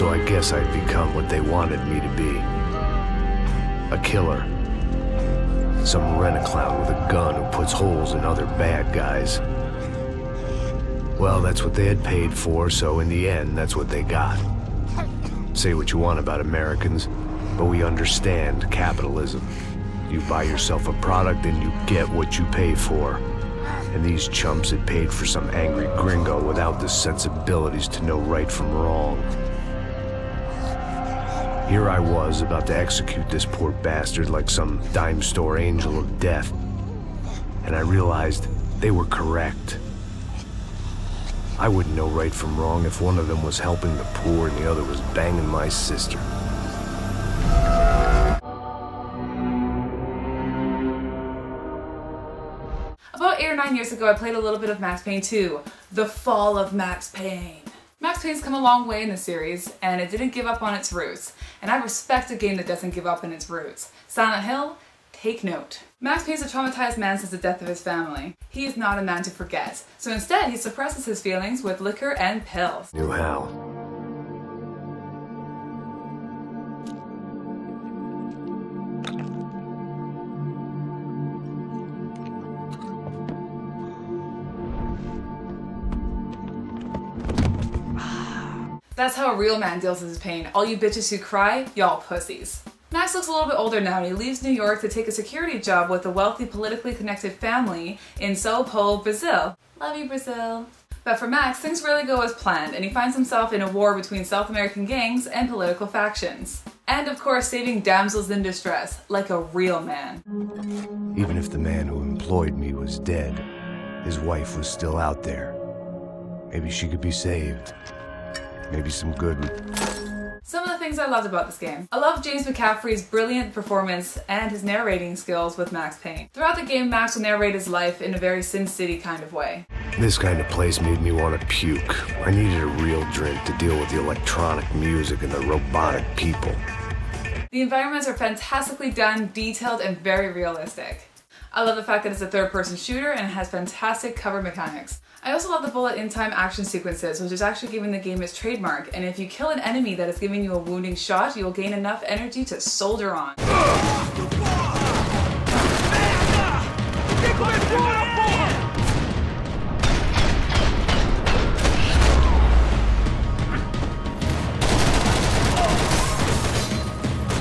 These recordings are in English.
So I guess I'd become what they wanted me to be. A killer. Some rent-a-clown with a gun who puts holes in other bad guys. Well, that's what they had paid for, so in the end, that's what they got. Say what you want about Americans, but we understand capitalism. You buy yourself a product and you get what you pay for. And these chumps had paid for some angry gringo without the sensibilities to know right from wrong. Here I was, about to execute this poor bastard like some dime store angel of death. And I realized they were correct. I wouldn't know right from wrong if one of them was helping the poor and the other was banging my sister. About 8 or 9 years ago, I played a little bit of Max Payne 2, The Fall of Max Payne. Max Payne's come a long way in the series, and it didn't give up on its roots. And I respect a game that doesn't give up on its roots. Silent Hill, take note. Max Payne's a traumatized man since the death of his family. He is not a man to forget, so instead he suppresses his feelings with liquor and pills. Knew how. That's how a real man deals with his pain. All you bitches who cry, y'all pussies. Max looks a little bit older now and he leaves New York to take a security job with a wealthy, politically connected family in Sao Paulo, Brazil. Love you, Brazil. But for Max, things really go as planned and he finds himself in a war between South American gangs and political factions. And of course, saving damsels in distress, like a real man. Even if the man who employed me was dead, his wife was still out there. Maybe she could be saved. Maybe some good. Some of the things I loved about this game. I love James McCaffrey's brilliant performance and his narrating skills with Max Payne. Throughout the game, Max will narrate his life in a very Sin City kind of way. This kind of place made me want to puke. I needed a real drink to deal with the electronic music and the robotic people. The environments are fantastically done, detailed, and very realistic. I love the fact that it's a third-person shooter and it has fantastic cover mechanics. I also love the bullet-in-time action sequences, which is actually giving the game its trademark, and if you kill an enemy that is giving you a wounding shot, you will gain enough energy to soldier on.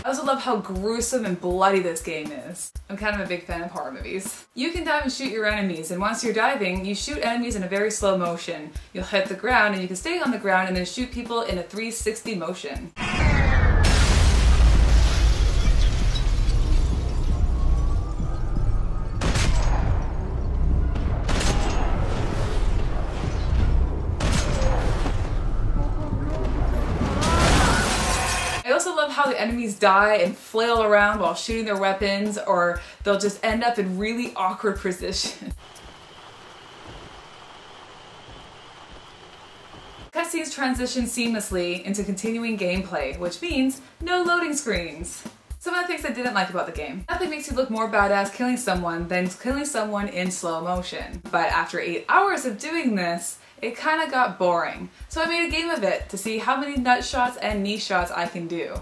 I also love how gruesome and bloody this game is. I'm kind of a big fan of horror movies. You can dive and shoot your enemies, and once you're diving, you shoot enemies in a very slow motion. You'll hit the ground and you can stay on the ground and then shoot people in a 360 motion. I also love how the enemies die and flail around while shooting their weapons, or they'll just end up in really awkward positions. Cutscenes transition seamlessly into continuing gameplay, which means no loading screens. Some of the things I didn't like about the game. Nothing makes you look more badass killing someone than killing someone in slow motion. But after 8 hours of doing this, it kind of got boring. So I made a game of it to see how many nut shots and knee shots I can do.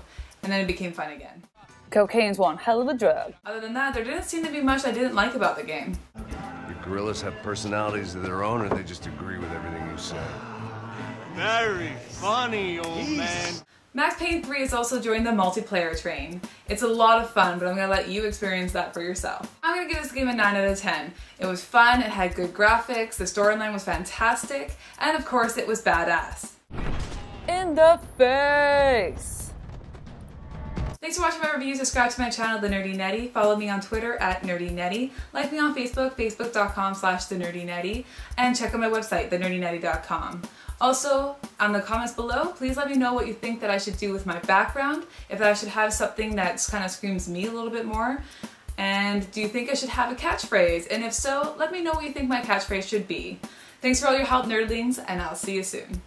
And then it became fun again. Cocaine's one hell of a drug. Other than that, there didn't seem to be much I didn't like about the game. The gorillas have personalities of their own, or they just agree with everything you say? Very funny, old man. Max Payne 3 has also joined the multiplayer train. It's a lot of fun, but I'm gonna let you experience that for yourself. I'm gonna give this game a 9 out of 10. It was fun, it had good graphics, the storyline was fantastic, and of course it was badass. In the face! Thanks for watching my review. Subscribe to my channel, The Nerdy Netty. Follow me on Twitter at Nerdy Netty. Like me on Facebook, facebook.com/TheNerdyNetty. And check out my website, thenerdynetty.com. Also, on the comments below, please let me know what you think that I should do with my background. If I should have something that kind of screams me a little bit more. And do you think I should have a catchphrase? And if so, let me know what you think my catchphrase should be. Thanks for all your help, nerdlings, and I'll see you soon.